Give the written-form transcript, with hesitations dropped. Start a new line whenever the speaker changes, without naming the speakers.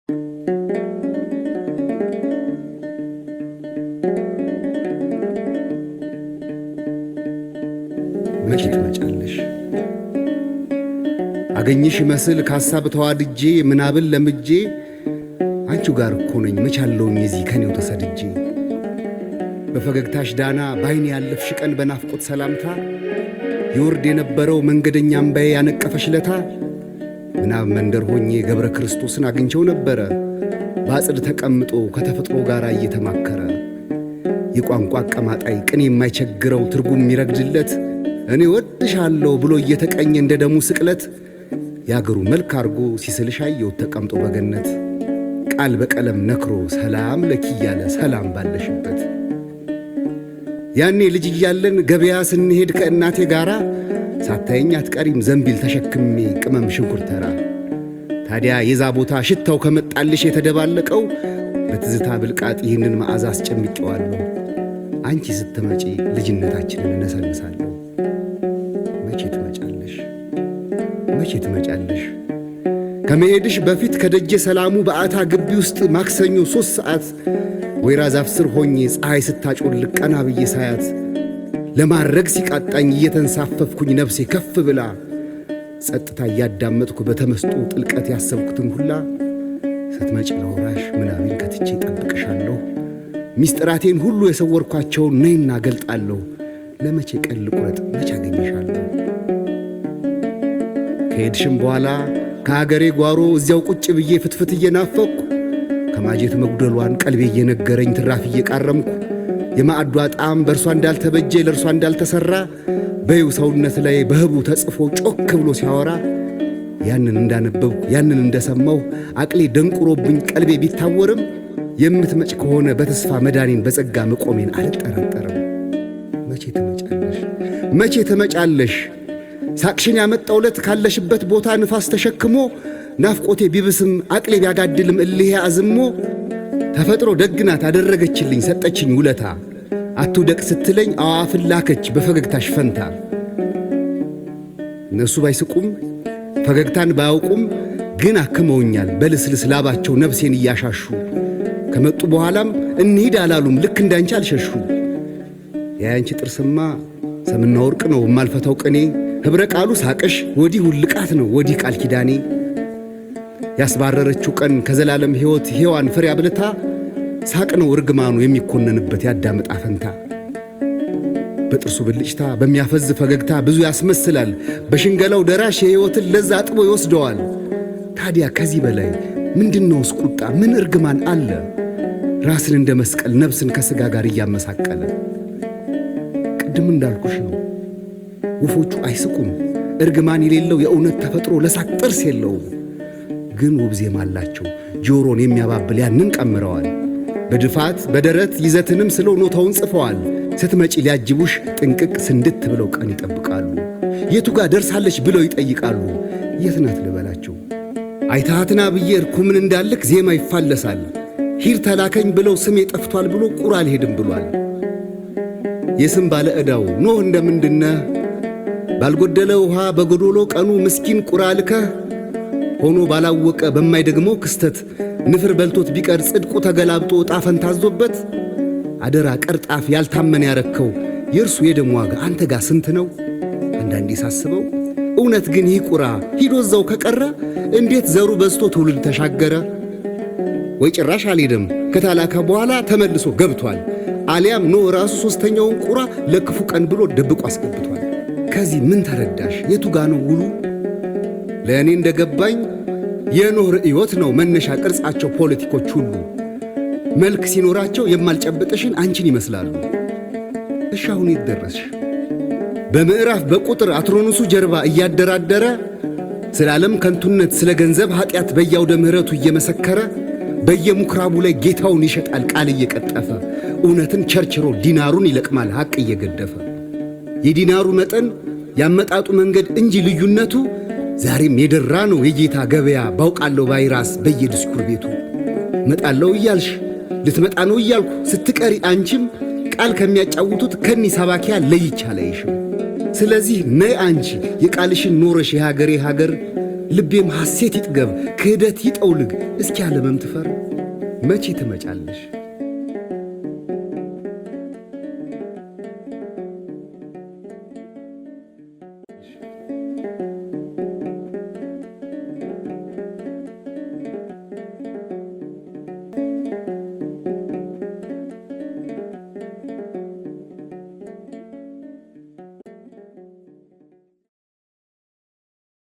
መቼ ትመጫለሽ? አገኝሽ መስል ካሳብ ተዋድጄ ምናብል ለምጄ አንቺው ጋር እኮ ነኝ መቻለውኝ እዚህ ከኔው ተሰድጄ በፈገግታሽ ዳና ባይኔ ያለፍሽ ቀን በናፍቆት ሰላምታ ይወርድ የነበረው መንገደኛ እምባዬ ያነቀፈሽ ለታ ምናብ መንደር ሆኜ ገብረ ክርስቶስን አግኝቸው ነበረ ባጽድ ተቀምጦ ከተፈጥሮ ጋር እየተማከረ የቋንቋ አቀማጣይ ቅኔ የማይቸግረው ትርጉም የሚረግድለት እኔ ወድሻለሁ ብሎ እየተቀኘ እንደ ደሙ ስቅለት ያገሩ መልክ አርጎ ሲስልሽ አየሁት ተቀምጦ በገነት ቃል በቀለም ነክሮ ሰላም ለኪ እያለ ሰላም ባለሽበት ያኔ ልጅ እያለን ገበያ ስንሄድ ከእናቴ ጋራ ሳታየኝ አትቀሪም ዘንቢል ተሸክሜ ቅመም ሽንኩርት ተራ ታዲያ የዛ ቦታ ሽታው ከመጣልሽ የተደባለቀው በትዝታ ብልቃጥ ይህንን መዓዛ አስጨምቄዋለሁ አንቺ ስትመጪ ልጅነታችንን እነሰንሳለሁ መቼ ትመጫለሽ መቼ ትመጫለሽ ከመሄድሽ በፊት ከደጀ ሰላሙ በአታ ግቢ ውስጥ ማክሰኞ 3 ሰዓት ወይራ ዛፍ ስር ሆኜ ፀሐይ ስታጮልቅ ቀና ብዬ ሳያት ለማረግ ሲቃጣኝ እየተንሳፈፍኩኝ ነፍሴ ከፍ ብላ ጸጥታ እያዳመጥኩ በተመስጦ ጥልቀት ያሰብኩትን ሁላ ስትመጪ ለወራሽ ምናምን ከትቼ ጠብቅሻለሁ ሚስጥራቴን ሁሉ የሰወርኳቸውን ነይና ገልጣለሁ ለመቼ ቀን ልቁረጥ መቼ አገኝሻለሁ ከሄድሽም በኋላ ከሀገሬ ጓሮ እዚያው ቁጭ ብዬ ፍትፍት እየናፈቅኩ ከማጀት መጉደሏን ቀልቤ እየነገረኝ ትራፍ እየቃረምኩ የማዕዷ ጣዕም በእርሷ እንዳልተበጀ ለእርሷ እንዳልተሠራ በይው ሰውነት ላይ በህቡ ተጽፎ ጮክ ብሎ ሲያወራ ያንን እንዳነበብኩ ያንን እንደሰማሁ አቅሌ ደንቁሮብኝ ቀልቤ ቢታወርም የምትመጭ ከሆነ በተስፋ መዳኔን በጸጋ መቆሜን አልጠራጠርም መቼ ትመጫለሽ መቼ ትመጫለሽ ሳቅሽን ያመጣውለት ካለሽበት ቦታ ንፋስ ተሸክሞ ናፍቆቴ ቢብስም አቅሌ ቢያጋድልም እልሄ አዝሞ ተፈጥሮ ደግናት አደረገችልኝ ሰጠችኝ ውለታ አትውደቅ ስትለኝ አዋፍን ላከች በፈገግታሽ ፈንታ እነሱ ባይስቁም ፈገግታን ባያውቁም ግን አክመውኛል በልስልስ ላባቸው ነፍሴን እያሻሹ ከመጡ በኋላም እንሂድ አላሉም ልክ እንዳንቺ አልሸሹ ያንቺ ጥርስማ ሰምና ወርቅ ነው የማልፈታው ቅኔ ህብረ ቃሉ ሳቅሽ ወዲህ ውልቃት ነው ወዲህ ቃል ኪዳኔ ያስባረረችው ቀን ከዘላለም ሕይወት ሔዋን ፍሬ አብልታ ሳቅ ነው እርግማኑ የሚኮነንበት ያዳምጣ ፈንታ በጥርሱ ብልጭታ በሚያፈዝ ፈገግታ ብዙ ያስመስላል በሽንገላው ደራሽ የሕይወትን ለዛ አጥቦ ይወስደዋል ታዲያ ከዚህ በላይ ምንድነውስ ቁጣ ምን እርግማን አለ ራስን እንደ መስቀል ነፍስን ከሥጋ ጋር እያመሳቀለ ቅድም እንዳልኩሽ ነው ወፎቹ አይስቁም እርግማን የሌለው የእውነት ተፈጥሮ ለሳቅ ጥርስ የለውም ግን ውብ ዜማ አላቸው ጆሮን የሚያባብል ያንን ቀምረዋል በድፋት በደረት ይዘትንም ስለው ኖታውን ጽፈዋል ስትመጪ ሊያጅቡሽ ጥንቅቅ ስንድት ብለው ቀን ይጠብቃሉ የቱ ጋር ደርሳለች ብለው ይጠይቃሉ የት ናት ልበላቸው አይታትና ብዬ እርኩምን እንዳልክ ዜማ ይፋለሳል ሂር ተላከኝ ብለው ስሜ ጠፍቷል ብሎ ቁራ አልሄድም ብሏል የስም ባለ ዕዳው ኖህ እንደምንድነህ ባልጎደለ ውሃ በጎዶሎ ቀኑ ምስኪን ቁራ ልከህ ሆኖ ባላወቀ በማይደግመው ክስተት ንፍር በልቶት ቢቀር ጽድቁ ተገላብጦ ዕጣ ፈንታዞበት አደራ ቀርጣፍ ያልታመነ ያረከው የእርሱ የደም ዋጋ አንተ ጋር ስንት ነው አንዳንዴ ሳስበው እውነት ግን ይህ ቁራ ሂዶ እዛው ከቀረ እንዴት ዘሩ በዝቶ ትውልድ ተሻገረ ወይ ጭራሽ አልሄደም ከታላካ በኋላ ተመልሶ ገብቷል አሊያም ኖህ ራሱ ሶስተኛውን ቁራ ለክፉ ቀን ብሎ ደብቆ አስገብቷል ከዚህ ምን ተረዳሽ የቱ ጋር ነው ውሉ ለእኔ እንደገባኝ የኖህ ርዕዮት ነው መነሻ ቅርጻቸው ፖለቲኮች ሁሉ መልክ ሲኖራቸው የማልጨብጥሽን አንቺን ይመስላሉ እሺ አሁን ይደረስሽ በምዕራፍ በቁጥር አትሮኑሱ ጀርባ እያደራደረ ስለ ዓለም ከንቱነት ስለ ገንዘብ ኃጢአት በያውደ ምህረቱ እየመሰከረ በየሙክራቡ ላይ ጌታውን ይሸጣል ቃል እየቀጠፈ እውነትን ቸርችሮ ዲናሩን ይለቅማል ሐቅ እየገደፈ የዲናሩ መጠን ያመጣጡ መንገድ እንጂ ልዩነቱ ዛሬም የደራ ነው የጌታ ገበያ ባውቃለሁ ባይራስ በየዲስኩር ቤቱ መጣለው እያልሽ ልትመጣ ነው እያልኩ ስትቀሪ አንቺም ቃል ከሚያጫውቱት ከኒ ሰባኪያ ለይቻለይሽም ስለዚህ ነይ አንቺ የቃልሽን ኖረሽ የሀገሬ ሀገር ልቤም ሐሴት ይጥገብ ክህደት ይጠውልግ። እስኪ ዓለምም ትፈር መቼ ትመጫለሽ?